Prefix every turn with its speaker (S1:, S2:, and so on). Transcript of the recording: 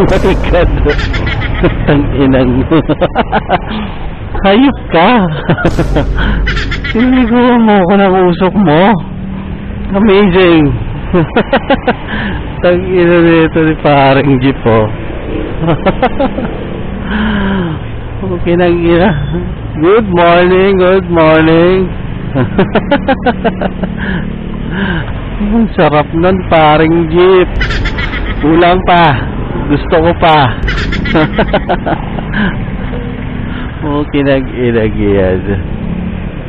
S1: Malikad. Tanginang. Hayop ka. Siniliguan mo ko ng usok mo. Amazing. Tangina nito ni paring jeep, oh. Okay na gina. Good morning, good morning. Ang sarap nun, paring jeep. Kulang pa. Gusto ko pa. Okay na gina.